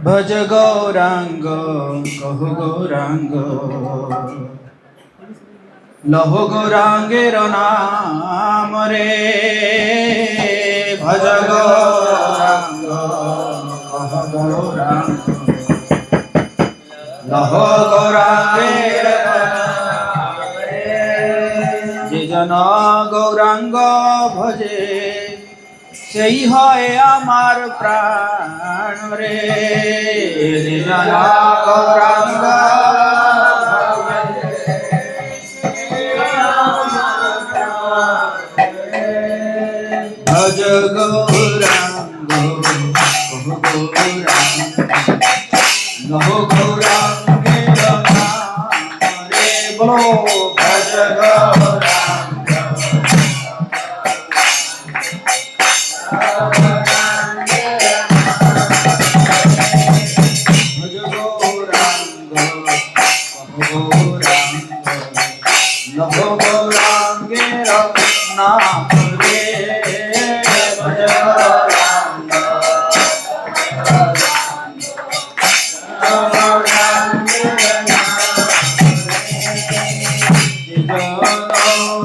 भज गौरांग कहु गौरांग लहो गौरांगेर नाम रे भज गौरांग कहु गौरांग लहो गौरांगेर नाम रे जे जन गौरांग भजे সেই হয় আমার প্রাণ রে জানা গৌরাঙ্গ ভজ গৌরাঙ্গ লহ গৌরাঙ্গের নাম রে বলো ভজ গৌরাঙ্গ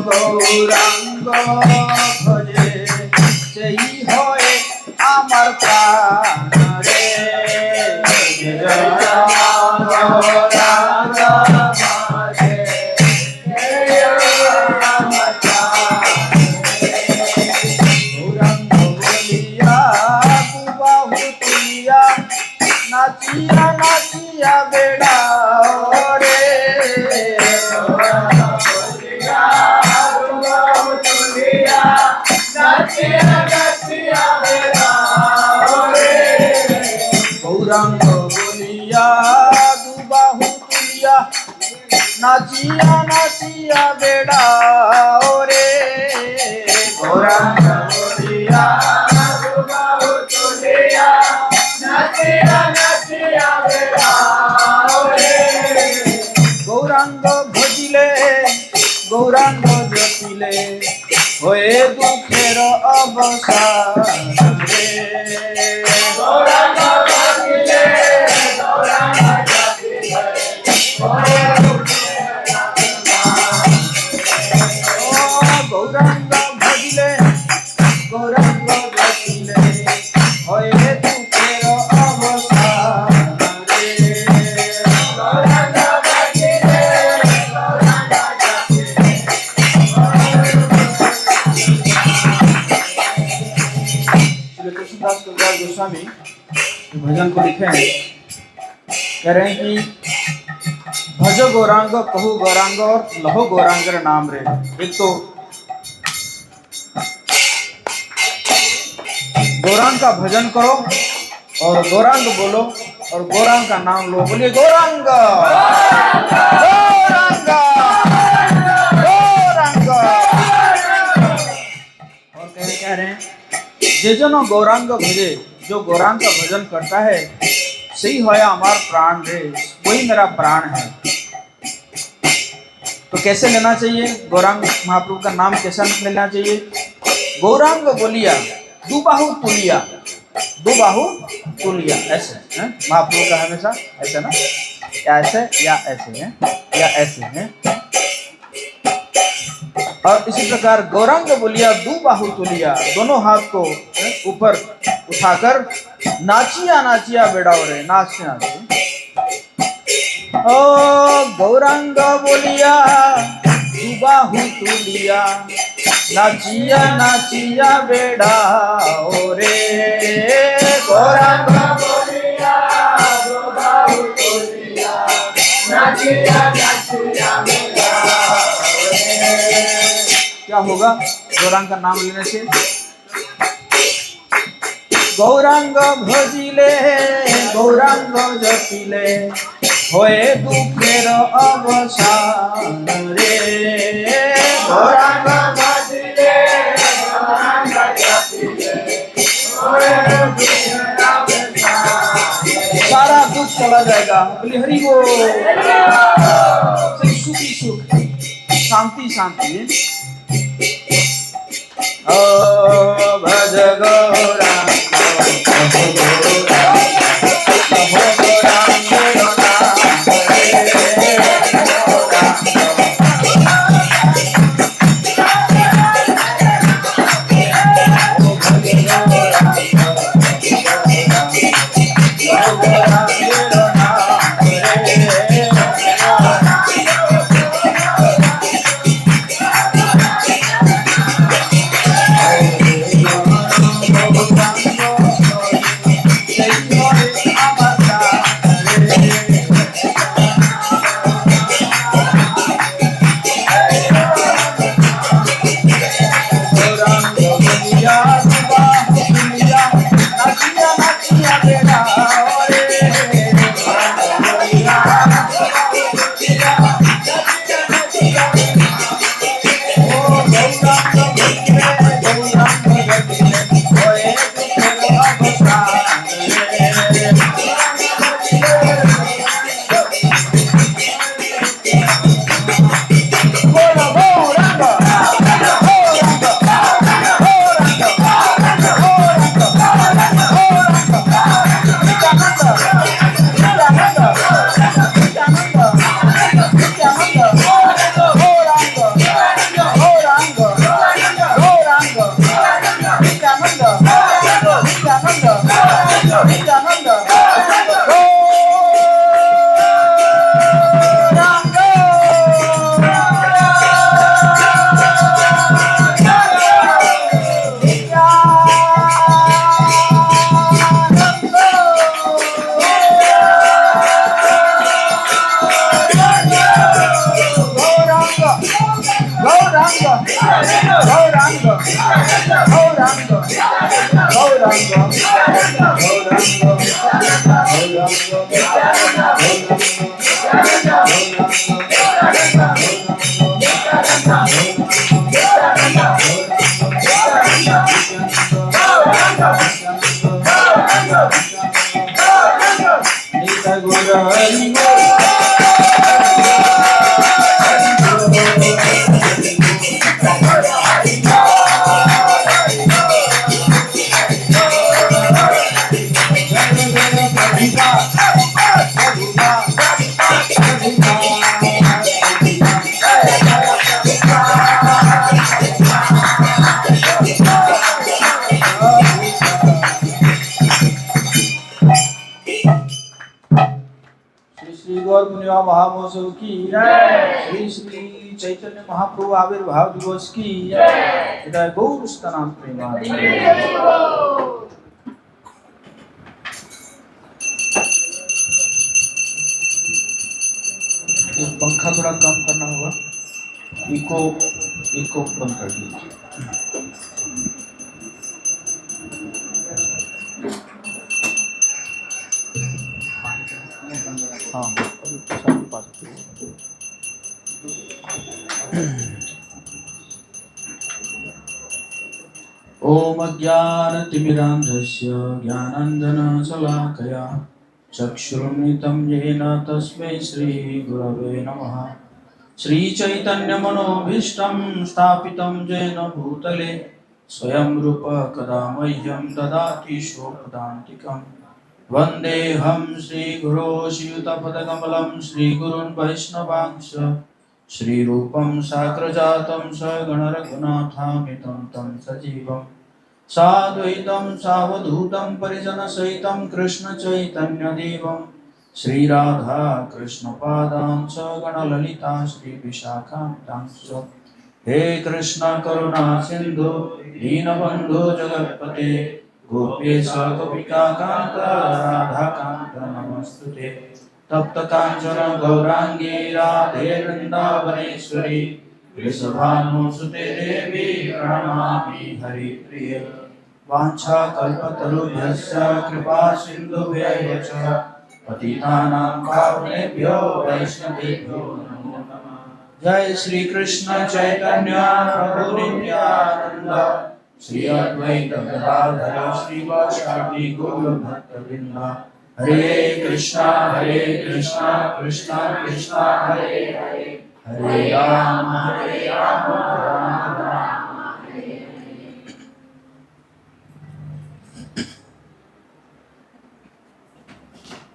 গৌরাঙ্গ ভজে সেই হয় আমার প্রাণ রে গৌরাঙ্গ ভজে গৌরাঙ্গ বলিয়া বাহু তুলিয়া নাচিয়া নাচিয়া বেড়া রে গৌরাঙ্গ বলিয়া দুবাহু তুলিয়া নাচিয়া নাচিয়া বেড়াও রে গৌরাঙ্গ বলিয়া দুবাহু তুলিয়া নাচিয়া নাচিয়া বেড়াও রে গৌরাঙ্গ ভজিলে গৌরাঙ্গ জপিলে হয়ে দুঃখের অবসান রে গৌরাঙ্গ ভজিলে গৌরাঙ্গ জপিলে হয়ে দুঃখের অবসান গৌরাঙ্গ ভজিলে গৌরাঙ্গ জপিলে হয়ে দুঃখের অবসান রে গৌরাঙ্গ ভজিলে গৌরাঙ্গ জপিলে कृष्णदास कविराज गोस्वामी भजन को लिखे हैं, कह रहे हैं कि भज गौरांग कहु गौरांग और लहो गौरांग नाम रे। एक तो गौरांग का भजन करो और गौरांग बोलो और गौरांग का नाम लो। बोलिए गौरांग गौरांग गौरांग। और कह रहे हैं जे जन गौरांग भजे, जो गौरांग का भजन करता है सही होया हमार प्राण रे, वही मेरा प्राण है। तो कैसे लेना चाहिए गौरांग महाप्रभु का नाम, कैसा लेना चाहिए? गौरांग बोलिया दुबाहु तुलिया, दुबाहु तुलिया ऐसे है महाप्रभु का, हमेशा ऐसे ना, या ऐसे या ऐसे है या ऐसे है। और इसी प्रकार गौरांग बोलिया दुबाहु तुलिया, दोनों हाथ को ऊपर उठाकर नाचिया नाचिया बेड़ाओ रे, नाचते नाचते। ओ गौरांग बोलिया दुबाहु तुलिया नाचिया नाचिया बेड़ाओ रे गौरांग बोलिया दुबाहु तुलिया नाचिया नाचिया बेड़ाओ रे। क्या होगा गौरांग का नाम लेने से? गौरांग भजिले गौरांग जपिले होए दुखेर अवसान रे गौरांग भजिले गौरांग जपिले होए दुखेर अवसान, सारा दुख चला जाएगा। बोले हरि बोल, सुख ही सुख, शांति शांति। ओ भज गौरांग श्री गौर पूर्णिमा महामहोत्सव की जय। श्री श्री चैतन्य महाप्रभु आविर्भाव दिवस की जय। गौर उसका नाम प्रेमानंद। पंखा थोड़ा कम करना होगा, इको बंद कर दीजिए। हाँ ओम अज्ञानतिमिरान्धस्य ज्ञानाञ्जनशलाकया चक्षुरुन्मिलितं येन तस्मै श्रीगुरवे नमः। श्रीचैतन्यमनोभीष्टं स्थापितं येन भूतले स्वयं रूप कदा मह्यं ददाति स्वपदान्तिकम्। वन्देऽहं श्रीगुरो श्रीयुतपदकमलं श्रीगुरुन् वैष्णवांश्च श्रीरूपं साग्रजातं सगणरघुनाथामितं तं सजीवम् साद्वैतं सावधूतं परिजनसहितं कृष्णचैतन्यदेवं श्रीराधा कृष्णपादां सगणललिता श्रीविशाखान्तांश्च। हे कृष्ण करुणा सिन्धु दीनबन्धु जगत्पते गोपेश गोपिकान्त राधाकान्त नमस्तुते। तप्त कांचन गौरांगी राधे वृंदावनेश्वरी वृषभानुसुते देवी प्रणमामि हरिप्रिये। वाञ्छाकल्पतरुभ्यश्च कृपा सिन्धुभ्यः च पतितानां पावनेभ्यो वैष्णवेभ्यो नमो नमः। जय श्री कृष्ण चैतन्य प्रभु नित्यानंद श्री अद्वैत गदाधर श्रीवासादि गौर भक्तवृंद। हरे कृष्णा कृष्णा कृष्णा हरे हरे हरे राम राम राम।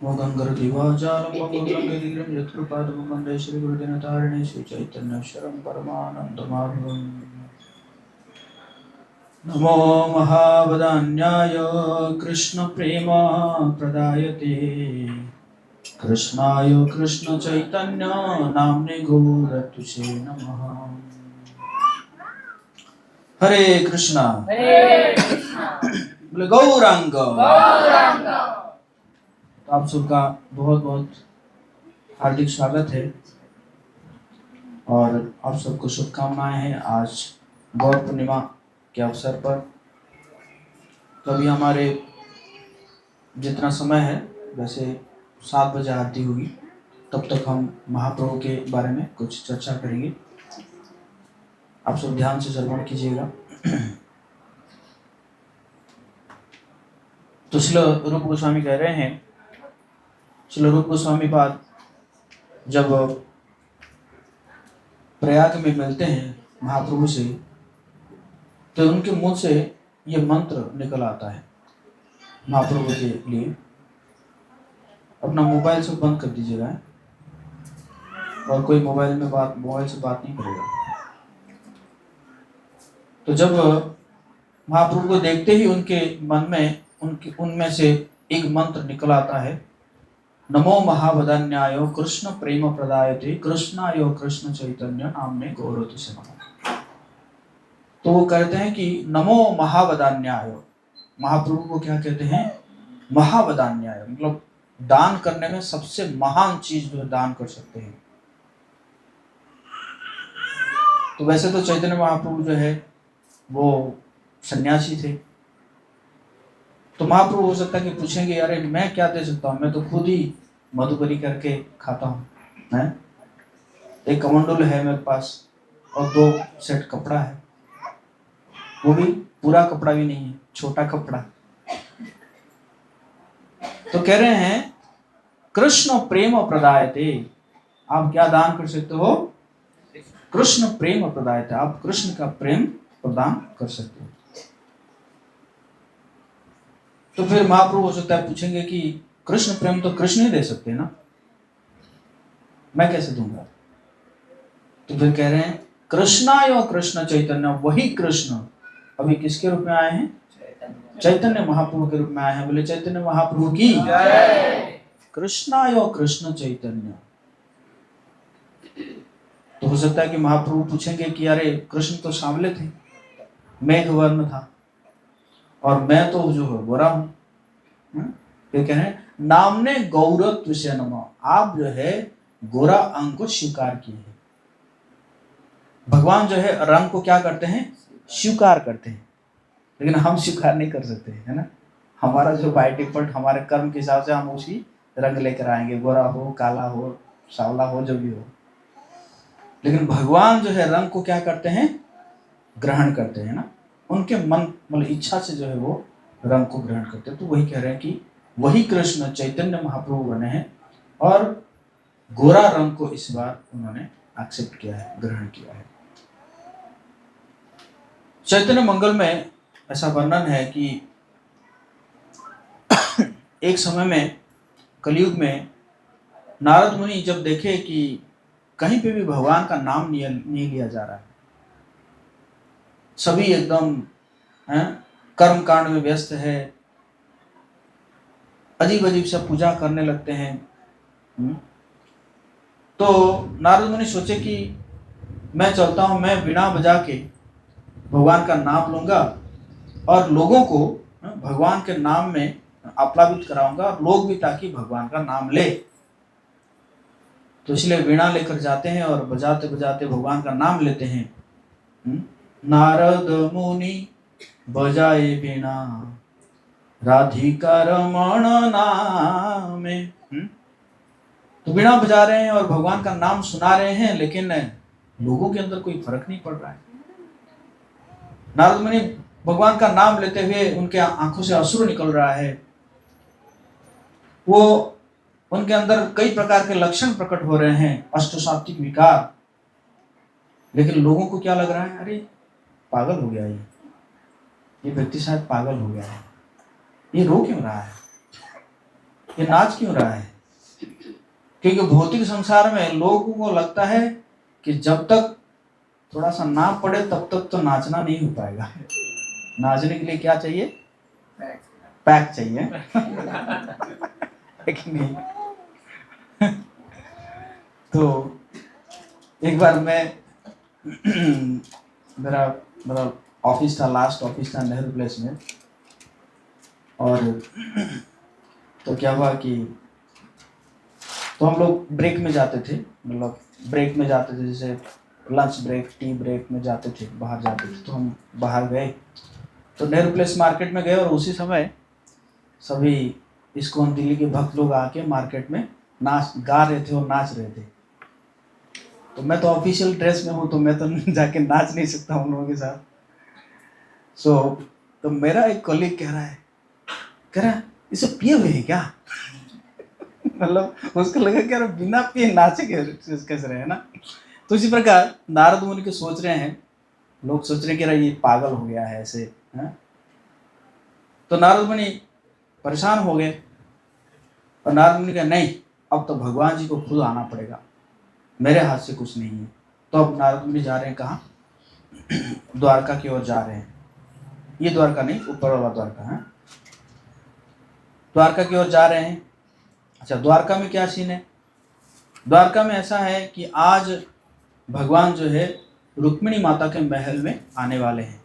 मोगंगरदिवाचारं मंगलंगरीरं यत्कृपादं वन्दे श्री गुरुदिनतारिणे श्री चैतन्येश्वरं परमानन्दमाधवम्। नमो महावदान्याय कृष्ण प्रेम प्रदायते कृष्णाय कृष्ण चैतन्य नाम्ने गौरतुसे नमः। हरे कृष्णा बोले गौरांग। आप सबका बहुत बहुत हार्दिक स्वागत है और आप सबको शुभकामनाएं हैं। आज गौर पूर्णिमा के अवसर पर कभी हमारे जितना समय है, वैसे 7 बजे आरती होगी, तब तक हम महाप्रभु के बारे में कुछ चर्चा करेंगे। आप सब ध्यान से श्रवण कीजिएगा। तो श्रील रूप गोस्वामी कह रहे हैं, श्रील रूप गोस्वामी पाद जब प्रयाग में मिलते हैं महाप्रभु से, तो उनके मुंह से ये मंत्र निकल आता है महाप्रभु के लिए। अपना मोबाइल से बंद कर दीजिएगा और कोई मोबाइल से बात नहीं करेगा। तो जब महाप्रभु को देखते ही उनके मन में उनमें से एक मंत्र निकल आता है, नमो महावदान्यायो कृष्ण प्रेम प्रदायते कृष्णायो कृष्ण चैतन्य नामने गौरव से नमः। तो वो कहते हैं कि नमो महावदान्यायो, महाप्रभु को क्या कहते हैं, महावदान्यायो, मतलब दान करने में सबसे महान चीज जो दान कर सकते हैं। तो वैसे तो चैतन्य महाप्रभु जो है वो सन्यासी थे, तो महाप्रभु हो सकता है कि पूछेंगे अरे मैं क्या दे सकता हूँ, मैं तो खुद ही मधुकरी करके खाता हूँ, एक कमंडल है मेरे पास और 2 सेट कपड़ा है, वो भी पूरा कपड़ा भी नहीं है, छोटा कपड़ा। तो कह रहे हैं कृष्ण प्रेम प्रदायते, आप क्या दान कर सकते हो, कृष्ण प्रेम प्रदायते, आप कृष्ण का प्रेम प्रदान कर सकते हो। तो फिर महाप्रभु हो सकता है पूछेंगे कि कृष्ण प्रेम तो कृष्ण ही दे सकते हैं ना, मैं कैसे दूंगा। तो फिर कह रहे हैं कृष्णायो कृष्ण चैतन्य, वही कृष्ण अभी किसके रूप में आए हैं, चैतन्य महाप्रभु के रूप में आए हैं। बोले चैतन्य महाप्रभु की जय। कृष्णायो कृष्ण चैतन्य। तो हो सकता है कि महाप्रभु पूछेंगे कि अरे कृष्ण तो सांवले थे, मेघ वर्ण था, और मैं तो जो है गोरा हूं। फिर कह रहे हैं नामने गौरव से नमः, आप जो है गोरा अंग को स्वीकार किए हैं। भगवान जो है रंग को क्या करते हैं, स्वीकार करते हैं, लेकिन हम स्वीकार नहीं कर सकते, है ना। हमारा जो बाय डिफॉल्ट हमारे कर्म के हिसाब से हम उसी रंग लेकर आएंगे, गोरा हो, काला हो, सावला हो, जो भी हो। लेकिन भगवान जो है रंग को क्या करते हैं, ग्रहण करते हैं ना, उनके मन मतलब इच्छा से जो है वो रंग को ग्रहण करते हैं। तो वही कह रहे हैं कि वही कृष्ण चैतन्य महाप्रभु बने हैं और गोरा रंग को इस बार उन्होंने एक्सेप्ट किया है, ग्रहण किया है। चैतन्य मंगल में ऐसा वर्णन है कि एक समय में कलयुग में नारद मुनि जब देखे कि कहीं पे भी भगवान का नाम नहीं लिया जा रहा है, सभी एकदम कर्म कांड में व्यस्त है, अजीब अजीब से पूजा करने लगते हैं। तो नारद मुनि सोचे कि मैं चलता हूं, मैं वीणा बजा के भगवान का नाम लूंगा और लोगों को भगवान के नाम में आप्लावित कराऊंगा, और लोग भी ताकि भगवान का नाम ले। तो इसलिए वीणा लेकर जाते हैं और बजाते बजाते भगवान का नाम लेते हैं। नारद मुनि बजाए वीणा राधिका रमण नामे। तो वीणा बजा रहे हैं और भगवान का नाम सुना रहे हैं, लेकिन लोगों के अंदर कोई फर्क नहीं पड़ रहा है। नारद मुनि भगवान का नाम लेते हुए उनके आंखों से अश्रु निकल रहा है, वो उनके अंदर कई प्रकार के लक्षण प्रकट हो रहे हैं, अष्टसात्विक विकार। लेकिन लोगों को क्या लग रहा है, अरे पागल हो गया ये व्यक्ति शायद पागल हो गया है, ये रो क्यों रहा है, ये नाच क्यों रहा है। क्योंकि भौतिक संसार में लोगों को लगता है कि जब तक थोड़ा सा ना पड़े तब तक तो नाचना नहीं हो पाएगा। नाचने के लिए क्या चाहिए, पैक चाहिए नहीं। तो एक बार मैं मेरा ऑफिस था, लास्ट ऑफिस था नेहरू प्लेस में, और तो क्या हुआ कि तो हम लोग ब्रेक में जाते थे, मतलब ब्रेक में जाते थे, जैसे लंच ब्रेक, टी ब्रेक में जाते थे, बाहर जाते थे। तो हम बाहर गए, तो नेहरू प्लेस मार्केट में गए, और उसी समय सभी इस्कॉन दिल्ली के भक्त लोग आके मार्केट में नाच गा रहे थे और नाच रहे थे। तो मैं तो ऑफिशियल ड्रेस में हूँ, तो मैं तो जाके नाच नहीं सकता उन लोगों के साथ। तो मेरा एक कॉलीग कह रहा है इसे पिए हुए है क्या मतलब उसको लगा कि यार बिना पिए नाचे कैसे रहे, है ना। तो इसी प्रकार नारद मुनि के सोच रहे हैं, लोग सोच रहे हैं कि ये पागल हो गया है ऐसे, है? तो नारद मुनि परेशान हो गए, और नारद मुनि कहा नहीं, अब तो भगवान जी को खुद आना पड़ेगा, मेरे हाथ से कुछ नहीं है। तो अब नारद मुनि जा रहे हैं कहाँ, द्वारका की ओर जा रहे हैं। ये द्वारका नहीं, ऊपर वाला द्वारका है। द्वारका की ओर जा रहे हैं। अच्छा, द्वारका में क्या सीन है? द्वारका में ऐसा है कि आज भगवान जो है रुक्मिणी माता के महल में आने वाले हैं।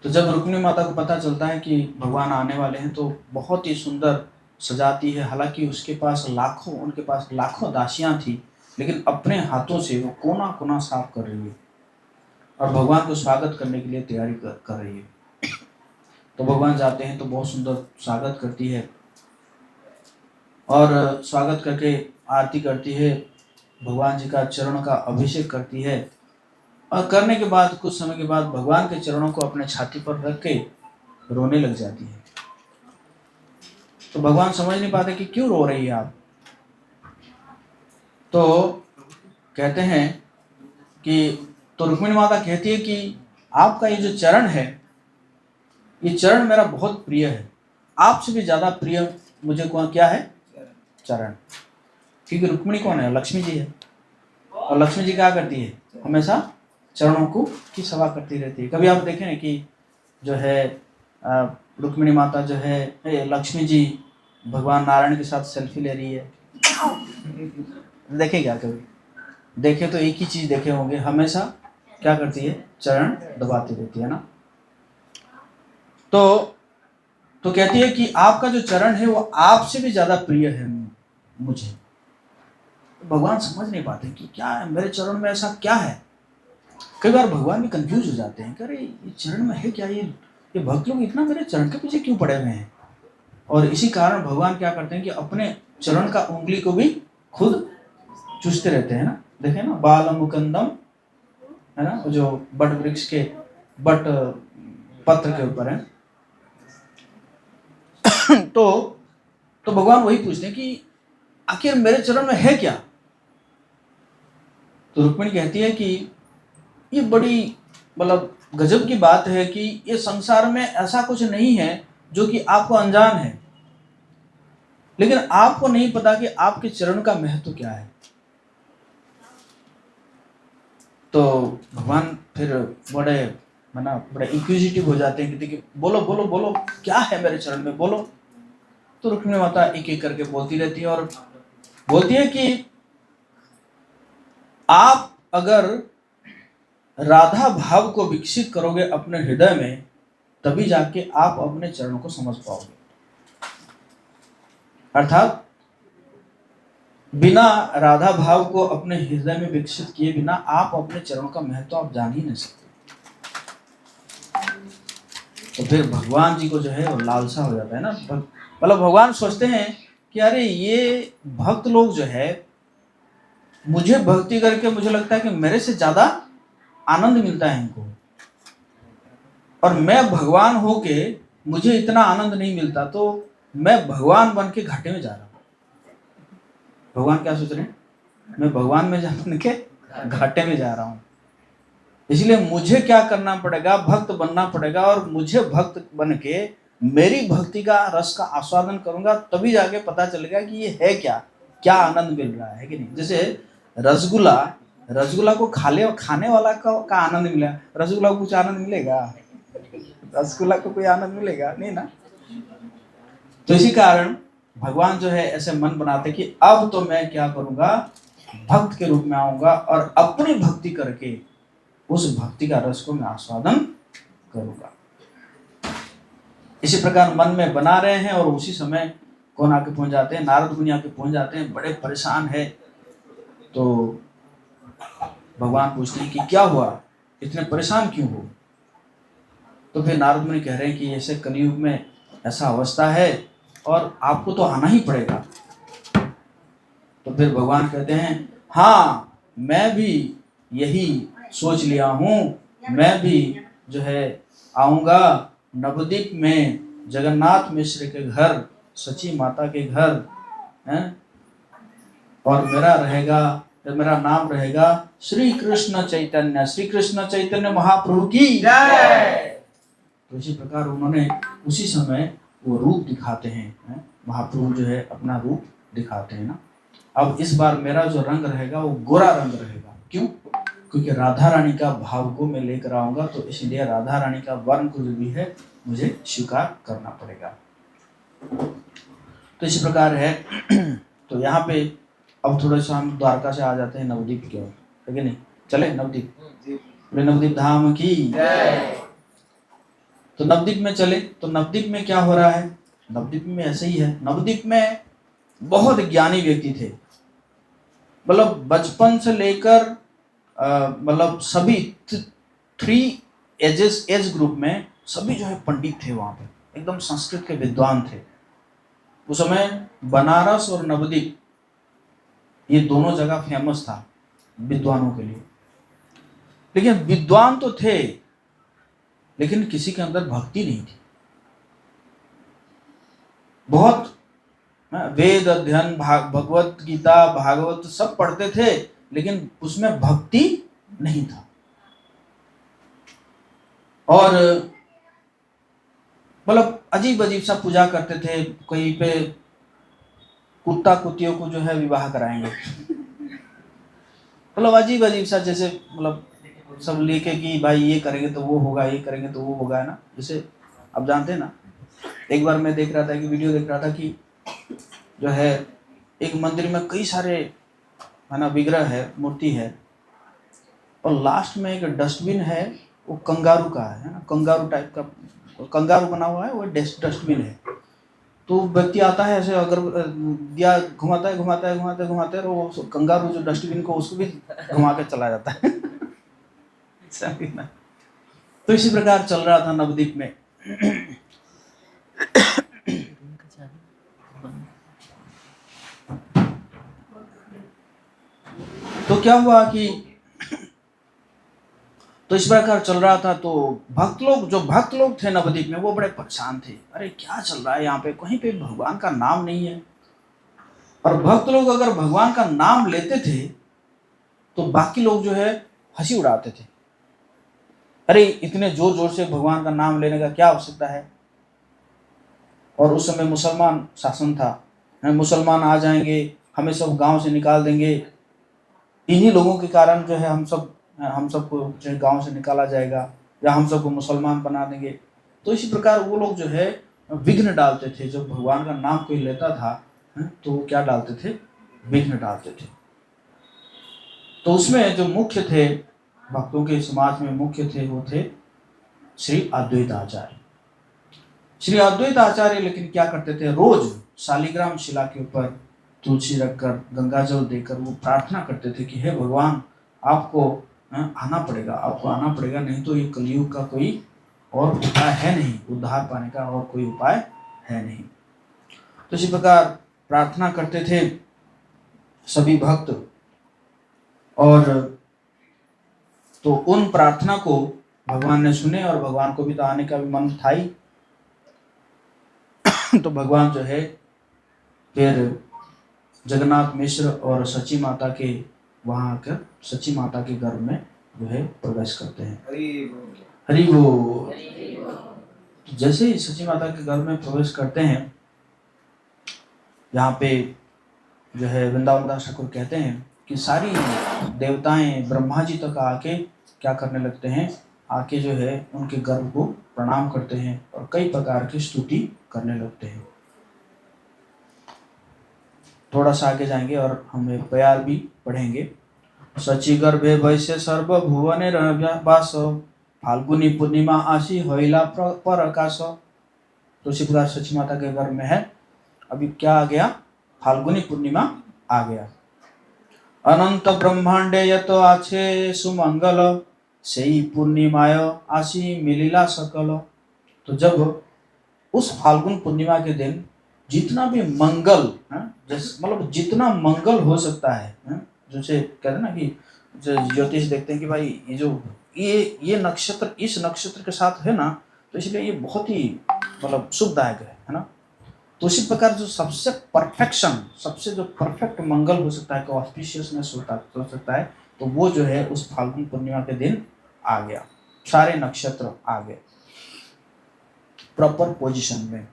तो जब रुक्मिणी माता को पता चलता है कि भगवान आने वाले हैं तो बहुत ही सुंदर सजाती है। हालांकि उनके पास लाखों दासियां थी, लेकिन अपने हाथों से वो कोना कोना साफ कर रही है और भगवान को स्वागत करने के लिए तैयारी कर रही है। तो भगवान जाते हैं तो बहुत सुंदर स्वागत करती है और स्वागत करके आरती करती है, भगवान जी का चरण का अभिषेक करती है और करने के बाद कुछ समय के बाद भगवान के चरणों को अपने छाती पर रख के रोने लग जाती है। तो भगवान समझ नहीं पाते कि क्यों रो रही है आप। तो कहते हैं कि तो रुक्मिणी माता कहती है कि आपका ये जो चरण है, ये चरण मेरा बहुत प्रिय है, आपसे भी ज्यादा प्रिय मुझे क्या है? चरण। क्योंकि रुक्मिणी कौन है? लक्ष्मी जी है। और लक्ष्मी जी क्या करती है? हमेशा चरणों को की सेवा करती रहती है। कभी आप देखें ना कि जो है रुक्मिणी माता जो है, लक्ष्मी जी भगवान नारायण के साथ सेल्फी ले रही है, देखे क्या? कभी देखे तो एक ही चीज देखे होंगे, हमेशा क्या करती है? चरण दबाती रहती है ना। तो कहती है कि आपका जो चरण है वो आपसे भी ज्यादा प्रिय है मुझे। भगवान समझ नहीं पाते कि क्या है मेरे चरण में, ऐसा क्या है। कई बार भगवान भी कंफ्यूज हो जाते हैं कि अरे ये चरण में है क्या, ये भक्त लोग इतना मेरे चरण के पीछे क्यों पड़े हुए हैं। और इसी कारण भगवान क्या करते हैं कि अपने चरण का उंगली को भी खुद चूसते रहते हैं ना। देखे ना, बाल मुकंदम है ना, जो बट वृक्ष के बट पत्र के ऊपर है। तो भगवान वही पूछते हैं कि आखिर मेरे चरण में है क्या। तो रुक्मिणी कहती है कि ये बड़ी मतलब गजब की बात है कि ये संसार में ऐसा कुछ नहीं है जो कि आपको अनजान है, लेकिन आपको नहीं पता कि आपके चरण का महत्व क्या है। तो भगवान फिर बड़े इंक्विजिटिव हो जाते हैं कि देखिए बोलो बोलो बोलो क्या है मेरे चरण में, बोलो। तो रुक्मिणी माता एक एक करके बोलती रहती है और बोलती है कि आप अगर राधा भाव को विकसित करोगे अपने हृदय में, तभी जाके आप अपने चरणों को समझ पाओगे। अर्थात बिना राधा भाव को अपने हृदय में विकसित किए बिना आप अपने चरणों का महत्व आप जान ही नहीं सकते। तो फिर भगवान जी को जो है वो लालसा हो जाता है ना। मतलब भगवान सोचते हैं कि अरे ये भक्त लोग जो है मुझे भक्ति करके मुझे लगता है कि मेरे से ज्यादा आनंद मिलता है इनको, और मैं भगवान होके मुझे इतना आनंद नहीं मिलता, तो मैं भगवान बन के घाटे में जा रहा हूं। भगवान क्या सोच रहे हैं? मैं भगवान में बन के घाटे में जा रहा हूं, इसलिए मुझे क्या करना पड़ेगा? भक्त बनना पड़ेगा, और मुझे भक्त बन के मेरी भक्ति का रस का आस्वादन करूंगा, तभी जाके पता चलेगा कि ये है क्या, क्या आनंद मिल रहा है कि नहीं। जैसे रसगुल्ला को खाने वाला का आनंद मिला, रसगुल्ला को कुछ आनंद मिलेगा? रसगुल्ला को कोई आनंद मिलेगा नहीं ना। तो इसी कारण भगवान जो है ऐसे मन बनाते कि अब तो मैं क्या करूंगा, भक्त के रूप में आऊंगा और अपनी भक्ति करके उस भक्ति का रस को मैं आस्वादन करूंगा। इसी प्रकार मन में बना रहे हैं और उसी समय कौन आके पहुंच जाते हैं? नारद मुनि आके पहुंच जाते हैं, बड़े परेशान है। तो भगवान पूछते हैं कि क्या हुआ, इतने परेशान क्यों हो? तो फिर नारद मुनि कह रहे हैं कि ऐसे कलयुग में ऐसा अवस्था है और आपको तो आना ही पड़ेगा। तो फिर भगवान कहते हैं हाँ, मैं भी यही सोच लिया हूँ, मैं भी जो है आऊंगा नवद्वीप में जगन्नाथ मिश्र के घर, सची माता के घर है, और मेरा नाम रहेगा श्री कृष्ण चैतन्य महाप्रभु की जय। तो इसी प्रकार उन्होंने उसी समय वो रूप दिखाते हैं, महाप्रभु जो है अपना रूप दिखाते हैं ना। अब इस बार मेरा जो रंग रहेगा वो गोरा रंग रहेगा। क्यों? क्योंकि राधा रानी का भाव को मैं लेकर आऊंगा, तो इसलिए राधा रानी का वर्ण को जो भी है मुझे स्वीकार करना पड़ेगा। तो इसी प्रकार है। तो यहाँ पे अब थोड़ा सा हम द्वारका से आ जाते हैं नवद्वीप की ओर, है कि नहीं? चले नवद्वीप, नवद्वीप धाम की। तो नवद्वीप में चले, तो नवद्वीप में क्या हो रहा है? नवद्वीप में ऐसे ही है। नवद्वीप में बहुत ज्ञानी व्यक्ति थे, मतलब बचपन से लेकर मतलब सभी 3 एज ग्रुप में सभी जो है पंडित थे वहां पे, एकदम संस्कृत के विद्वान थे। उस समय बनारस और नवद्वीप ये दोनों जगह फेमस था विद्वानों के लिए। लेकिन विद्वान तो थे, लेकिन किसी के अंदर भक्ति नहीं थी। बहुत वेद अध्ययन, भगवत गीता, भागवत सब पढ़ते थे, लेकिन उसमें भक्ति नहीं था। और मतलब अजीब अजीब सा पूजा करते थे। कहीं पे कुत्ता कुत्तियों को जो है विवाह कराएंगे, मतलब अजीब अजीब सा, जैसे मतलब सब लेके कि भाई ये करेंगे तो वो होगा, ये करेंगे तो वो होगा, है ना। जैसे आप जानते हैं ना, एक बार मैं देख रहा था कि वीडियो देख रहा था कि जो है एक मंदिर में कई सारे है ना विग्रह है, मूर्ति है, और लास्ट में एक डस्टबिन है, वो कंगारू का है ना, कंगारू टाइप का कंगारू बना हुआ है, वो डस्टबिन है। तो व्यक्ति आता है ऐसे, अगर दिया घुमाता है घुमाता है घुमाते घुमाते, और वो कंगारू जो डस्टबिन को उसको भी घुमा के चला जाता है। तो इसी प्रकार चल रहा था नवद्वीप में। तो क्या हुआ कि तो इस प्रकार चल रहा था। तो भक्त लोग थे नवद्वीप में, वो बड़े परेशान थे। अरे क्या चल रहा है यहाँ पे, कहीं पे भगवान का नाम नहीं है। और भक्त लोग अगर भगवान का नाम लेते थे तो बाकी लोग जो है हंसी उड़ाते थे। अरे इतने जोर जोर से भगवान का नाम लेने का क्या आवश्यकता है। और उस समय मुसलमान शासन था, मुसलमान आ जाएंगे, हमें सब गांव से निकाल देंगे, इन्हीं लोगों के कारण जो है हम सबको जो गांव से निकाला जाएगा, या हम सबको मुसलमान बना देंगे। तो इसी प्रकार वो लोग जो है विघ्न डालते थे। जब भगवान का नाम कोई लेता था तो वो क्या डालते थे? विघ्न डालते थे। तो उसमें जो मुख्य थे, भक्तों के समाज में मुख्य थे, वो थे श्री अद्वैत आचार्य। श्री अद्वैत आचार्य लेकिन क्या करते थे? रोज शालिग्राम शिला के ऊपर तुलसी रखकर, गंगा जल देकर वो प्रार्थना करते थे कि हे भगवान, आपको आना पड़ेगा, आपको आना पड़ेगा, नहीं तो ये कलयुग का कोई और उपाय है नहीं, उद्धार पाने का और कोई उपाय है नहीं। तो इसी प्रकार प्रार्थना करते थे सभी भक्त। और तो उन प्रार्थना को भगवान ने सुने, और भगवान को भी तो आने का भी मन था ही। तो भगवान जो है फिर जगन्नाथ मिश्र और सची माता के वहां आकर सची माता के गर्भ में जो है प्रवेश करते हैं। हरि बोल। जैसे ही सची माता के गर्भ में प्रवेश करते हैं, यहाँ पे जो है वृंदावन दास ठाकुर कहते हैं कि सारी देवताएं ब्रह्मा जी तक आके क्या करने लगते हैं? आके जो है उनके गर्भ को प्रणाम करते हैं और कई प्रकार की स्तुति करने लगते हैं। थोड़ा सा आगे जाएंगे और हम प्यार भी पढ़ेंगे। सची गर्भे वैश्य सर्वभुवने वास, फाल्गुनी पूर्णिमा आशी होइला पर आकाश। तो इसी प्रकार सची माता के गर्भ में है। अभी क्या आ गया? फाल्गुनी पूर्णिमा आ गया। अनंत ब्रह्मांडे यत आछे सुमंगल, सेई पूर्णिमाय आशी मिलिला सकल। तो जब उस फाल्गुन पूर्णिमा के दिन जितना भी मंगल, मतलब जितना मंगल हो सकता है, जैसे कहते हैं ना कि ज्योतिष देखते हैं कि भाई ये जो ये नक्षत्र इस नक्षत्र के साथ है ना, तो इसलिए ये बहुत ही मतलब शुभदायक है ना। तो उसी प्रकार जो सबसे परफेक्शन, सबसे जो परफेक्ट मंगल हो सकता है, ऑस्पिशियसनेस हो सकता है, तो वो जो है उस फाल्गुन पूर्णिमा के दिन आ गया। सारे नक्षत्र आ गए प्रॉपर पोजीशन में।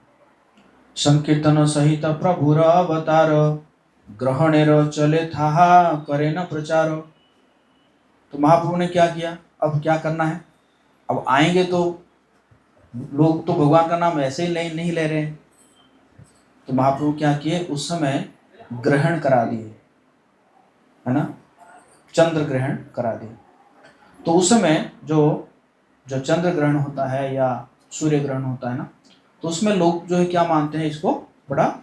संकीर्तन सहित प्रभुर अवतार, ग्रहणेर चले था करे न प्रचार। तो महाप्रभु ने क्या किया, अब क्या करना है, अब आएंगे तो लोग तो भगवान का नाम ऐसे ही नहीं ले रहे हैं, तो महाप्रभु क्या किए, उस समय ग्रहण करा दिए, है ना, चंद्र ग्रहण करा दिए। तो उस समय जो चंद्र ग्रहण होता है या सूर्य ग्रहण होता है ना, तो उसमें लोग जो है क्या मानते हैं, इसको बड़ा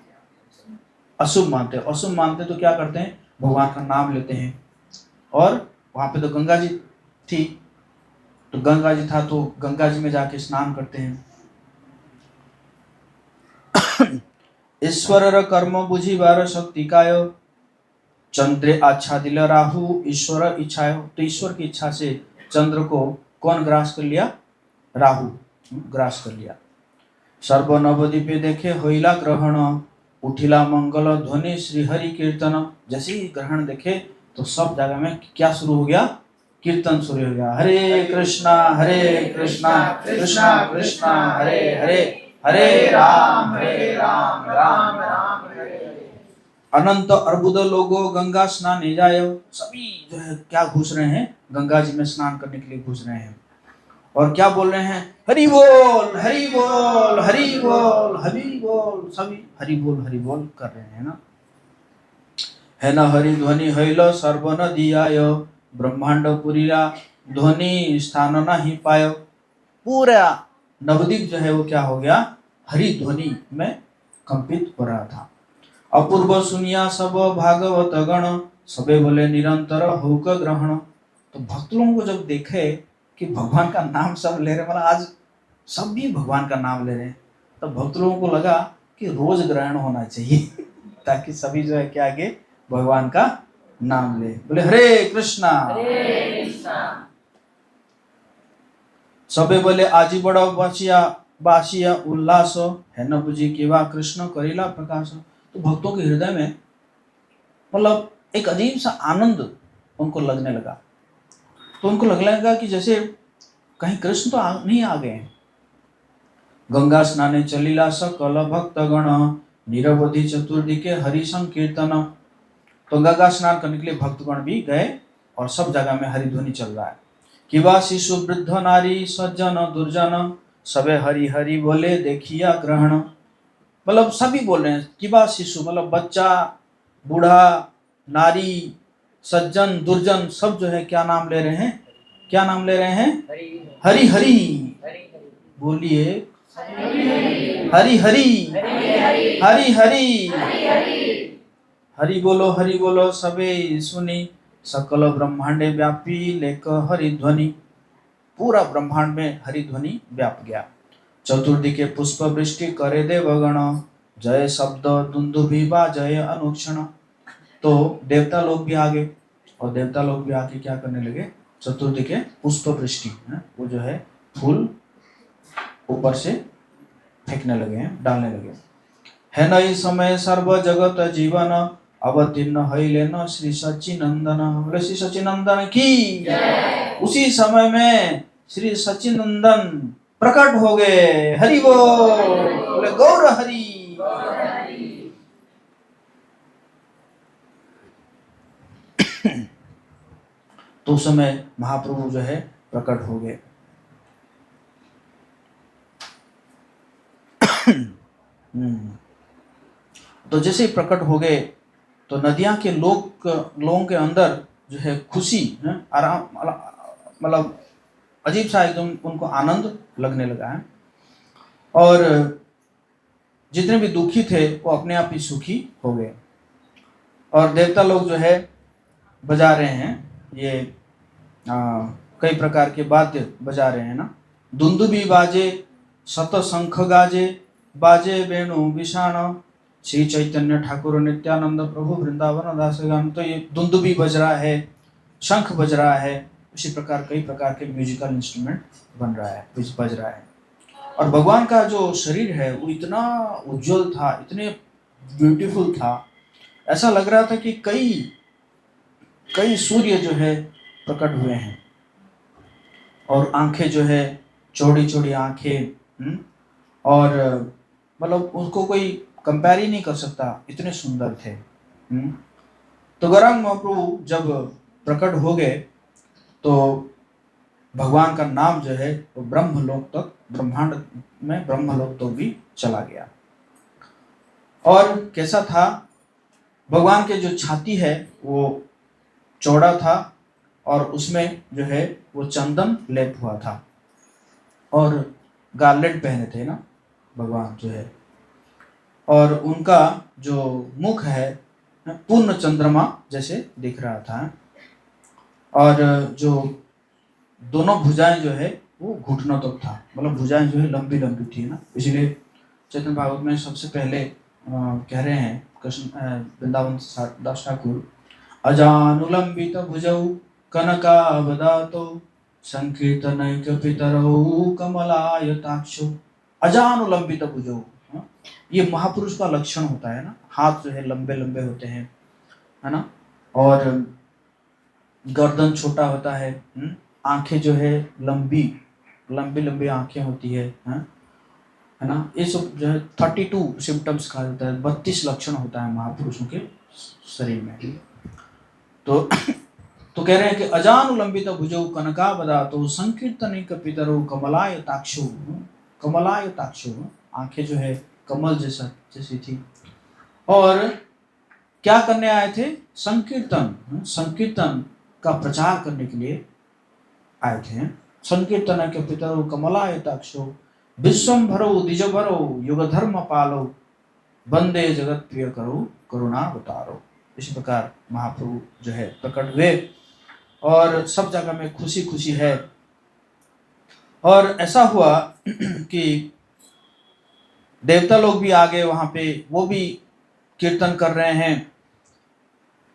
अशुभ मानते हैं। अशुभ मानते तो क्या करते हैं, भगवान का नाम लेते हैं। और वहां पे तो गंगा जी थी, तो गंगा जी था तो गंगा जी में जाके स्नान करते हैं। ईश्वर कर्म बुझी बार शक्ति कायो, चंद्र आच्छादिल राहु ईश्वर इच्छायो। तो ईश्वर की इच्छा से चंद्र को कौन ग्रास कर लिया, राहु ग्रास कर लिया। सर्व नवद्वीपे देखे होइला ग्रहण, उठिला मंगल ध्वनि श्री हरि कीर्तन। जैसे ही ग्रहण देखे तो सब जगह में क्या शुरू हो गया, कीर्तन शुरू हो गया। हरे कृष्णा कृष्णा कृष्णा हरे हरे, हरे राम राम राम हरे। अनंत अर्बुद लोगो गंगा स्नान जाय। सभी जो है क्या घुस रहे हैं, गंगा जी में स्नान करने के लिए घुस रहे हैं। और क्या बोल रहे हैं, हरि बोल हरि बोल हरि बोल हरि बोल। सभी हरि बोल कर रहे हैं ना। है न हरि ध्वनि हैलो सर्व न दियाय, ब्रह्मांड पुरीरा ध्वनि स्थान नहीं पायो। पूरा नवद्वीप जो है वो क्या हो गया, हरि ध्वनि में कंपित हो रहा था। अपूर्व सुनिया सब भागवत गण, सबे बोले निरंतर होक ग्रहण। तो भक्त लोगों को जब देखे कि भगवान का नाम सब ले रहे, मतलब आज सब भी भगवान का नाम ले रहे हैं, तो भक्त लोगों को लगा कि रोज ग्रहण होना चाहिए ताकि सभी जो है क्या आगे भगवान का नाम ले। बोले हरे कृष्णा सबे बोले आजी बड़ा बासिया उल्लास, है न बुझी केवा कृष्ण करीला प्रकाश। तो भक्तों के हृदय में मतलब एक अजीब सा आनंद उनको लगने लगा। तो उनको लगने लगा कि जैसे कहीं कृष्ण तो नहीं आ गए। गंगा स्नाने चलीला सकल भक्त गण, निरवधि चतुर्थी के हरि संकीर्तन। तो गंगा स्नान करने के लिए भक्तगण भी गए और सब जगह में हरि ध्वनि चल रहा है। किवा शिशु वृद्ध नारी सज्जन दुर्जन, सबे हरि हरि बोले देखिया ग्रहण। मतलब सभी बोल रहे हैं, किवा शिशु मतलब बच्चा, बूढ़ा, नारी, सज्जन, दुर्जन, सब जो है क्या नाम ले रहे हैं, क्या नाम ले रहे हैं, हरि हरि। बोलिए हरि हरि हरि हरि हरि बोलो सबे सुनी, सकल ब्रह्मांडे व्यापी लेक हरि ध्वनि। पूरा ब्रह्मांड में हरि ध्वनि व्याप गया। चतुर्थी के पुष्प वृष्टि करे देवगण, जय शब्द दुंदुभि जय अनुक्षण। तो देवता लोग भी आगे, और देवता लोग भी आके क्या करने लगे, चतुर्थी के पुष्प वृष्टि वो जो है फूल ऊपर से फेंकने लगे हैं, डालने लगे। है न इस समय सर्व जगत जीवन, अवतीर्ण हईले न श्री सच्चिनंदन। बोले श्री सच्चिनंदन की। उसी समय में श्री सच्चिनंदन प्रकट हो गए। हरि बोल। बोले गौर हरि। तो उस समय महाप्रभु जो है प्रकट हो गए। तो जैसे ही प्रकट हो गए तो नदियां के लोगों के अंदर जो है खुशी, आराम, मतलब अजीब सा एकदम उनको आनंद लगने लगा है। और जितने भी दुखी थे वो अपने आप ही सुखी हो गए। और देवता लोग जो है बजा रहे हैं, ये कई प्रकार के वाद्य बजा रहे हैं ना। दुंदुबी बाजे, शत शंख गाजे, बाजे वेणु विषाण, श्री चैतन्य ठाकुर नित्यानंद प्रभु वृंदावन दासगण। तो ये दुंदुबी बज रहा है, शंख बज रहा है, उसी प्रकार कई प्रकार के म्यूजिकल इंस्ट्रूमेंट बन रहा है, बज रहा है। और भगवान का जो शरीर है वो इतना उज्जवल था, इतने ब्यूटीफुल था, ऐसा लग रहा था कि कई सूर्य जो है प्रकट हुए हैं। और आंखें जो है चौड़ी चौड़ी आंखें, और मतलब उसको कोई कंपेयर ही नहीं कर सकता, इतने सुंदर थे। तो गौरांग महाप्रभु जब प्रकट हो गए तो भगवान का नाम जो है वो ब्रह्मलोक तक, ब्रह्मांड में ब्रह्मलोक तक भी चला गया। और कैसा था, भगवान के जो छाती है वो चौड़ा था और उसमें जो है वो चंदन लेप हुआ था और गार्लेट पहने थे ना भगवान जो है, और उनका जो मुख है पूर्ण चंद्रमा जैसे दिख रहा था, और जो दोनों भुजाएं जो है वो घुटनों तक था, मतलब भुजाएं जो है लंबी लंबी थी ना। इसलिए चैतन्य भागवत में सबसे पहले कह रहे हैं कृष्ण वृंदावन दास ठाकुर, अजानुलंबित भुजौ कनकावदातो संकीर्तनैक पितरौ कमलायताक्षो। अजानुलंबित भुजौ, ये महापुरुष का लक्षण होता है ना, हाथ जो है लंबे लंबे होते हैं, है ना, और गर्दन छोटा होता है, आंखें जो है लंबी लंबी लंबी आंखें होती है ना। ये सब जो है 32 सिम्टम्स कहा जाता है, 32 लक्षण होता है महापुरुषों के शरीर में। तो कह रहे हैं कि अजानुलंबित भुजौ कनकावदातो संकीर्तनैक पितरौ कमलायताक्षो। कमलायताक्षो, आंखें जो है कमल जैसी थी। और क्या करने आए थे? संकीर्तन का प्रचार करने के लिए आए थे। संकीर्तन के पितरौ कमलायताक्षो विश्वम्भरो द्विजभरो युग धर्म पालो वंदे जगत प्रिय करो करुणावतारो। इस प्रकार महाप्रभु जो है प्रकट हुए और सब जगह में खुशी खुशी है। और ऐसा हुआ कि देवता लोग भी आ गए वहां पे, वो भी कीर्तन कर रहे हैं,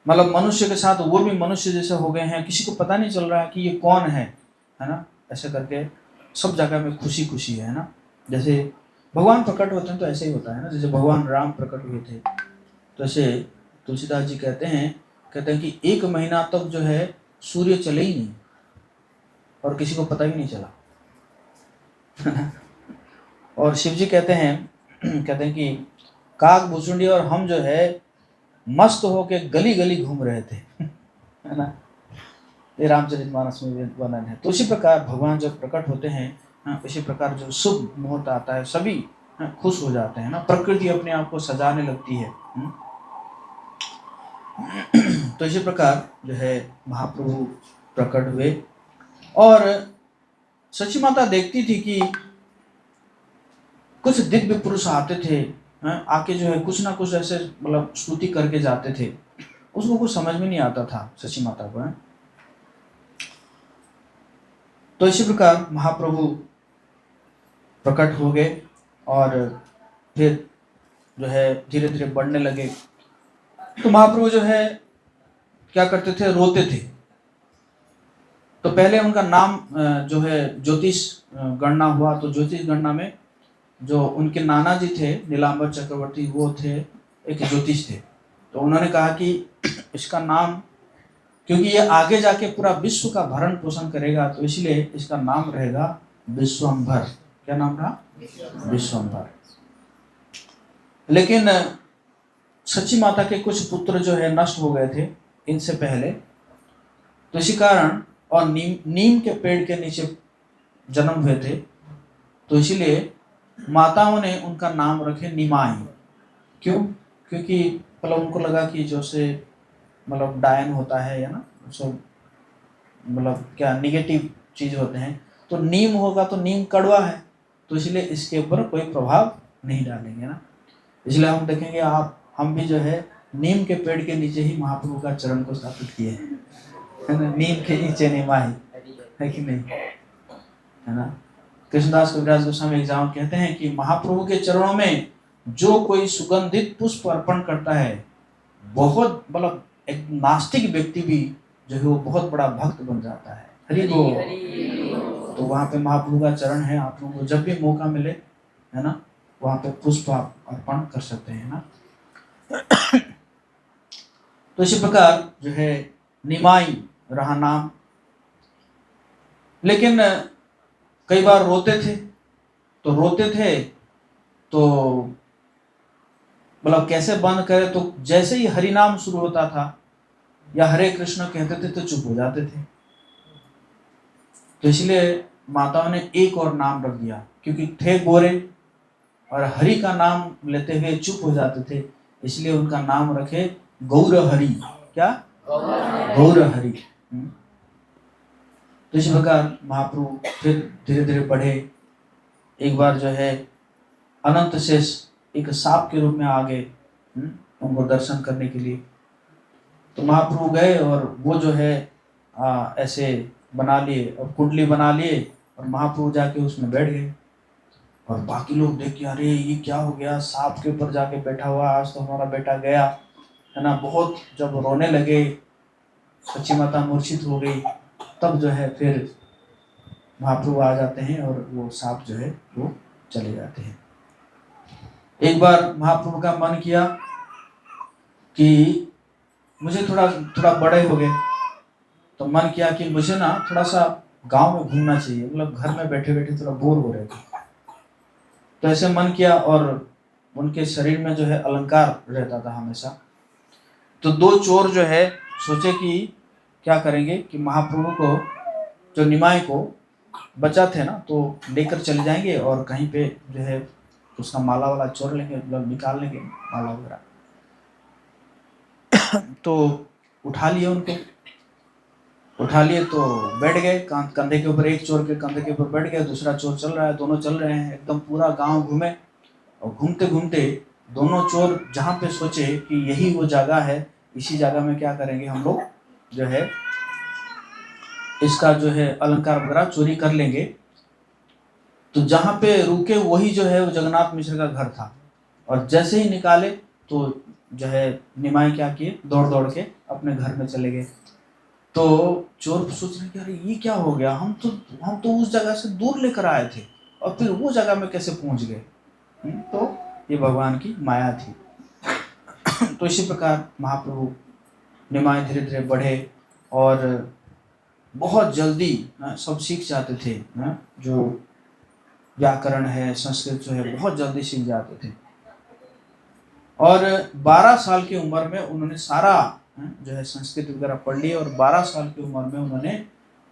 मतलब मनुष्य के साथ वो भी मनुष्य जैसे हो गए हैं, किसी को पता नहीं चल रहा है कि ये कौन है ना। ऐसे करके सब जगह में खुशी खुशी है ना। जैसे भगवान प्रकट होते हैं तो ऐसे ही होता है ना, जैसे भगवान राम प्रकट हुए थे तो ऐसे तुलसीदास जी कहते हैं कि 1 महीना तक जो है सूर्य चले ही नहीं और किसी को पता भी नहीं चला। और शिव जी कहते हैं कि काग भुसुंडी और हम जो है मस्त होके गली गली घूम रहे थे, है ना। ये रामचरितमानस में वर्णन है। तो इसी प्रकार भगवान जब प्रकट होते हैं, इसी प्रकार जो शुभ मुहूर्त आता है सभी खुश हो जाते हैं ना, प्रकृति अपने आप को सजाने लगती है। तो इसी प्रकार जो है महाप्रभु प्रकट हुए और सची माता देखती थी कि कुछ दिव्य पुरुष आते थे, आके जो है कुछ ना कुछ ऐसे मतलब स्तुति करके जाते थे, उसको कुछ समझ में नहीं आता था सची माता को। तो इसी प्रकार महाप्रभु प्रकट हो गए और फिर जो है धीरे धीरे बढ़ने लगे। तो महाप्रभु जो है क्या करते थे? रोते थे। तो पहले उनका नाम जो है ज्योतिष गणना हुआ, तो ज्योतिष गणना में जो उनके नाना जी थे नीलांबर चक्रवर्ती, वो थे एक ज्योतिष थे। तो उन्होंने कहा कि इसका नाम, क्योंकि ये आगे जाके पूरा विश्व का भरण पोषण करेगा, तो इसलिए इसका नाम रहेगा विश्वम्भर। क्या नाम रहा? विश्वम्भर। लेकिन सच्ची माता के कुछ पुत्र जो है नष्ट हो गए थे इनसे पहले, तो इसी कारण, और नीम के पेड़ के नीचे जन्म हुए थे, तो इसीलिए माताओं ने उनका नाम रखे निमाई। क्यों? क्योंकि मतलब उनको लगा कि जो से मतलब डायन होता है या ना, सब मतलब क्या निगेटिव चीज होते हैं, तो नीम होगा तो नीम कड़वा है, तो इसलिए इसके ऊपर कोई प्रभाव नहीं डालेंगे ना। इसलिए हम देखेंगे हम भी जो है नीम के पेड़ के नीचे ही महाप्रभु का चरण को स्थापित किए हैं, है ना। नीम के नीचे निमाई है कि नहीं, है ना। कृष्णदास कविराज गोस्वामी एग्जाम कहते हैं कि महाप्रभु के चरणों में जो कोई सुगंधित पुष्प अर्पण करता है, बहुत मतलब एक नास्तिक व्यक्ति भी जो है वो बहुत बड़ा भक्त बन जाता है। हरि बोल। तो वहाँ पे महाप्रभु का चरण है, आप लोगों को जब भी मौका मिले, है ना, वहाँ पे पुष्प आप अर्पण कर सकते हैं ना। तो इसी प्रकार जो है निमाई रहा नाम। लेकिन कई बार रोते थे तो मतलब कैसे बंद करे, तो जैसे ही हरि नाम शुरू होता था या हरे कृष्ण कहते थे तो चुप हो जाते थे। तो इसलिए माताओं ने एक और नाम रख दिया, क्योंकि थे गोरे और हरि का नाम लेते हुए चुप हो जाते थे, इसलिए उनका नाम रखे गौर हरि। क्या? गौर हरि। तो इस प्रकार महाप्रभु फिर धीरे धीरे बढ़े। एक बार जो है अनंत शेष एक सांप के रूप में आ गए उनको दर्शन करने के लिए। तो महाप्रभु गए और वो जो है ऐसे बना लिए और कुंडली बना लिए और महाप्रभु जाके उसमें बैठ गए। और बाकी लोग देख के अरे ये क्या हो गया, सांप के ऊपर जाके बैठा हुआ, आज तो हमारा बेटा गया, है ना। बहुत जब रोने लगे, सच्ची माता मूर्छित हो गई, तब जो है फिर महाप्रभु आ जाते हैं और वो सांप जो है वो चले जाते हैं। एक बार महाप्रभु का मन किया कि मुझे थोड़ा थोड़ा बड़े हो गए, तो मन किया कि मुझे ना थोड़ा सा गांव में घूमना चाहिए, मतलब घर में बैठे बैठे थोड़ा बोर हो रहे थे। तो ऐसे मन किया और उनके शरीर में जो है अलंकार रहता था हमेशा। तो दो चोर जो है सोचे कि क्या करेंगे कि महाप्रभु को, जो निमाई को बचा थे ना, तो लेकर चले जाएंगे और कहीं पे जो है उसका माला वाला चोर लेंगे, मतलब निकाल लेंगे माला वगैरह। तो उठा लिए उनको, उठा लिए तो बैठ गए कंधे के ऊपर, एक चोर के कंधे के ऊपर बैठ गया, दूसरा चोर चल रहा है, दोनों चल रहे हैं, एकदम पूरा गांव घूमे। और घूमते घूमते दोनों चोर जहाँ पे सोचे कि यही वो जगह है, इसी जगह में क्या करेंगे हम लोग जो है इसका जो है अलंकार वगैरह चोरी कर लेंगे। तो जहाँ पे रुके वही जो है वो जगन्नाथ मिश्र का घर था। और जैसे ही निकाले तो जो है निमाई क्या किए, दौड़ दौड़ के अपने घर में चले गए। तो चोर सोच रहे कि अरे ये क्या हो गया, हम तो उस जगह से दूर लेकर आए थे और फिर वो जगह में कैसे पहुंच गए। तो ये भगवान की माया थी। तो इसी प्रकार महाप्रभु निमाय धीरे धीरे बढ़े और बहुत जल्दी सब सीख जाते थे, जो व्याकरण है, संस्कृत जो है, बहुत जल्दी सीख जाते थे। और 12 साल की उम्र में उन्होंने सारा जो है संस्कृत वगैरह पढ़ लिए और 12 साल की उम्र में उन्होंने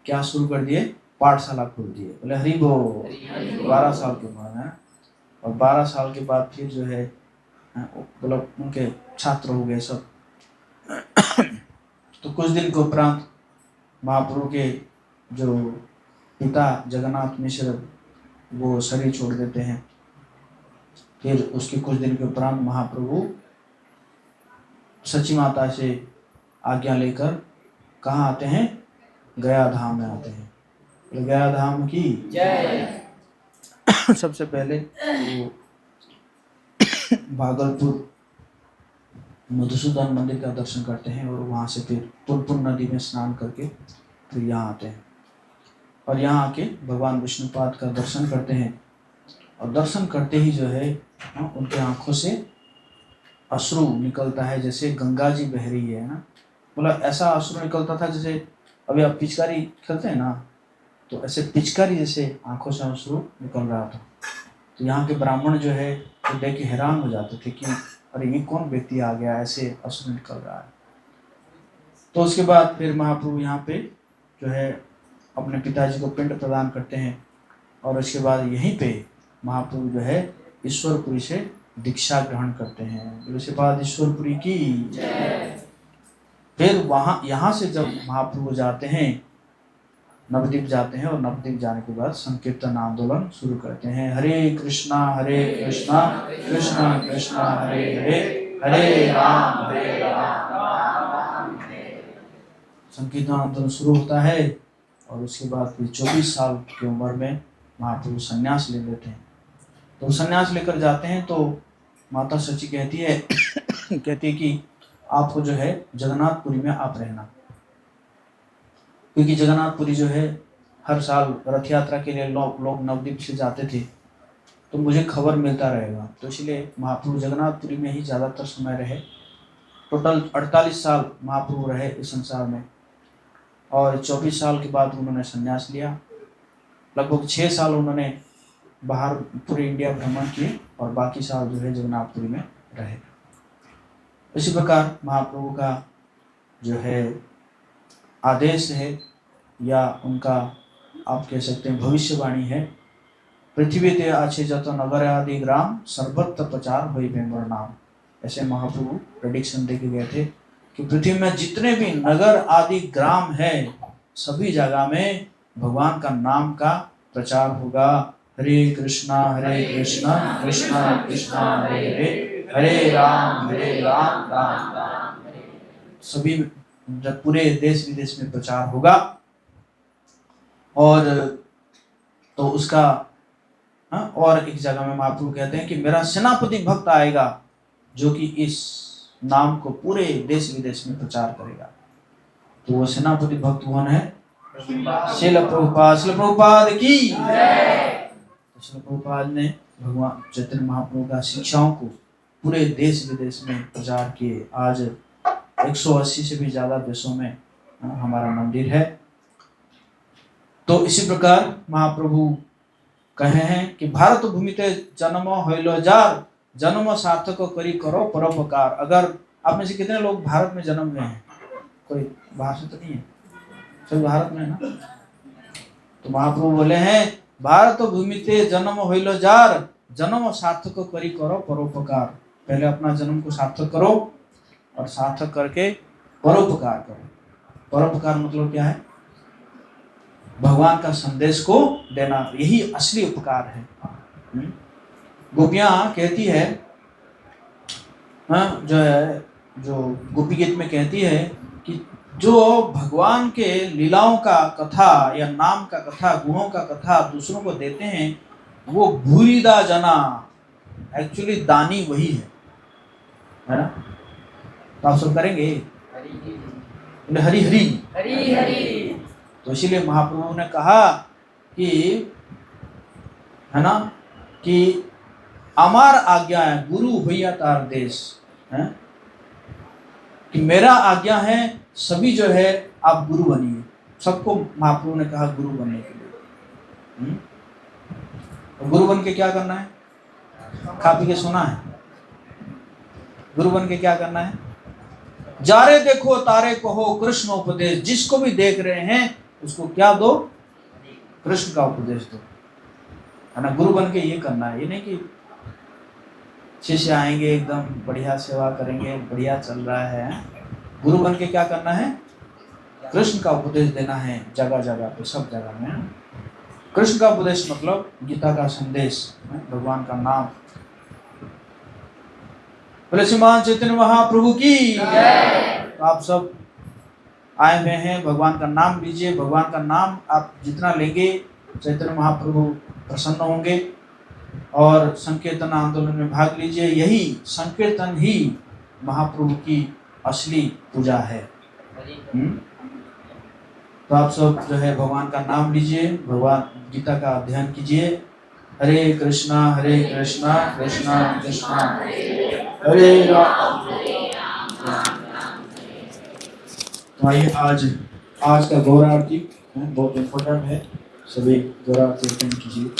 क्या शुरू कर दिए, पाठशाला खोल दिए। बोले हरि बोल। 12 साल की उम्र में, और 12 साल के बाद फिर जो है मतलब उनके छात्र हो गए सब। तो कुछ दिन के उपरांत महाप्रभु के जो पिता जगन्नाथ मिश्र वो शरीर छोड़ देते हैं। फिर उसके कुछ दिन के उपरांत महाप्रभु सची माता से आज्ञा लेकर कहाँ आते हैं, गया धाम में आते हैं। तो गया धाम की जय। सबसे पहले वो भागलपुर मधुसूदन मंदिर का दर्शन करते हैं और वहाँ से फिर पुनपुन नदी में स्नान करके फिर यहाँ आते हैं और यहाँ आके भगवान विष्णुपाद का दर्शन करते हैं। और दर्शन करते ही जो है उनके आंखों से अश्रु निकलता है, जैसे गंगा जी बह रही है ना। मतलब ऐसा अश्रु निकलता था जैसे अभी आप पिचकारी खेलते हैं ना, तो ऐसे पिचकारी जैसे आंखों से अश्रु निकल रहा था। तो यहाँ के ब्राह्मण जो है तो देख के हैरान हो जाते थे कि अरे ये कौन व्यक्ति आ गया, ऐसे अश्रु निकल रहा है। तो उसके बाद फिर महाप्रभु यहाँ पे जो है अपने पिताजी को पिंड प्रदान करते हैं और उसके बाद यहीं पे महाप्रभु जो है ईश्वरपुरी से दीक्षा ग्रहण करते हैं। उसके बाद ईश्वरपुरी की फिर वहाँ यहाँ से जब महाप्रभु जाते हैं नवद्वीप जाते हैं और नवद्वीप जाने के बाद संकीर्तन आंदोलन शुरू करते हैं। हरे कृष्णा कृष्णा कृष्णा हरे हरे, हरे राम संकीर्तन आंदोलन शुरू होता है। और उसके बाद फिर 24 साल की उम्र में महाप्रभु संन्यास ले लेते हैं। तो संन्यास लेकर जाते हैं तो माता सची कहती है कहती है कि आपको जो है जगन्नाथपुरी में आप रहना, क्योंकि जगन्नाथपुरी जो है हर साल रथ यात्रा के लिए लोग नवद्वीप से जाते थे, तो मुझे खबर मिलता रहेगा। तो इसलिए महाप्रभु जगन्नाथपुरी में ही ज़्यादातर समय रहे। टोटल 48 साल महाप्रभु रहे इस संसार में और 24 साल के बाद उन्होंने संन्यास लिया। लगभग 6 साल उन्होंने बाहर पूरे इंडिया भ्रमण किए और बाकी साल जो है जगन्नाथपुरी में रहे। इसी प्रकार महाप्रभु का जो है आदेश है या उनका आप कह सकते हैं भविष्यवाणी है। पृथ्वी ते आछे जत नगर आदि ग्राम सर्वत्र प्रचार होई बेंबर नाम। ऐसे महाप्रभु प्रेडिक्शन देके गए थे कि पृथ्वी में जितने भी नगर आदि ग्राम है सभी जगह में भगवान का नाम का प्रचार होगा। हरे कृष्णा कृष्णा कृष्णा हरे हरे, हरे राम राम राम। सभी जब पूरे देश विदेश में प्रचार होगा और तो उसका और एक जगह में महाप्रभु कहते हैं कि मेरा सेनापति भक्त आएगा जो कि इस नाम को पूरे देश विदेश में प्रचार करेगा। तो वो सेनापति भक्त कौन है? श्रील प्रभुपाद की जय। श्रील प्रभुपाद ने भगवान चैतन्य महाप्रभु का शिक्षाओं को पूरे देश विदेश में प्रचार किए। आज 180 से भी ज्यादा देशों में हमारा मंदिर है। तो इसी प्रकार महाप्रभु कहे हैं कि भारत भूमि ते जन्म होइलो जार, जन्म सार्थक करी करो परोपकार। अगर आप में से कितने लोग भारत में जन्म हुए हैं? कोई बाहर से तो नहीं है, सब भारत में है ना। तो महाप्रभु बोले हैं भारत भूमि ते जन्म होइलो जार, जन्म सार्थक करी करो परोपकार। पहले अपना जन्म को सार्थक करो और सार्थक करके परोपकार करो। परोपकार मतलब क्या है? भगवान का संदेश को देना, यही असली उपकार है। गोपियां कहती है जो गोपी गीत में कहती है कि जो भगवान के लीलाओं का कथा या नाम का कथा, गुणों का कथा दूसरों को देते हैं वो भूरिदा जना, एक्चुअली दानी वही है ना। तो आप सब करेंगे हरी हरी हरी हरी। तो इसीलिए महाप्रभु ने कहा कि है ना कि अमार आज्ञा है गुरु हुआ तार देश है, कि मेरा आज्ञा है सभी जो है आप गुरु बनिए। सबको महाप्रभु ने कहा गुरु बनने के लिए। तो गुरु बन के क्या करना है? खा पी के सोना है। गुरु बन के क्या करना है? जारे देखो तारे कहो कृष्ण उपदेश। जिसको भी देख रहे हैं उसको क्या दो? कृष्ण का उपदेश दो, है ना। गुरु बन के ये करना है। ये नहीं कि शिष्य आएंगे एकदम बढ़िया सेवा करेंगे, बढ़िया चल रहा है। गुरु बन के क्या करना है? कृष्ण का उपदेश देना है जगह जगह पे, सब जगह में। कृष्ण का उपदेश मतलब गीता का संदेश, भगवान का नाम। बोले श्रीमान चैतन्य महाप्रभु की जय। आप सब आए हुए हैं, भगवान का नाम लीजिए। भगवान का नाम आप जितना लेंगे चैतन्य महाप्रभु प्रसन्न होंगे और संकीर्तन आंदोलन में भाग लीजिए। यही संकीर्तन ही महाप्रभु की असली पूजा है। तो आप सब जो है भगवान का नाम लीजिए, भगवान गीता का अध्ययन कीजिए। हरे कृष्णा कृष्णा कृष्णा हरे राम। तो आइए आज का गौर आरती बहुत इम्पोर्टेंट है, सभी गौर आरती कीजिए।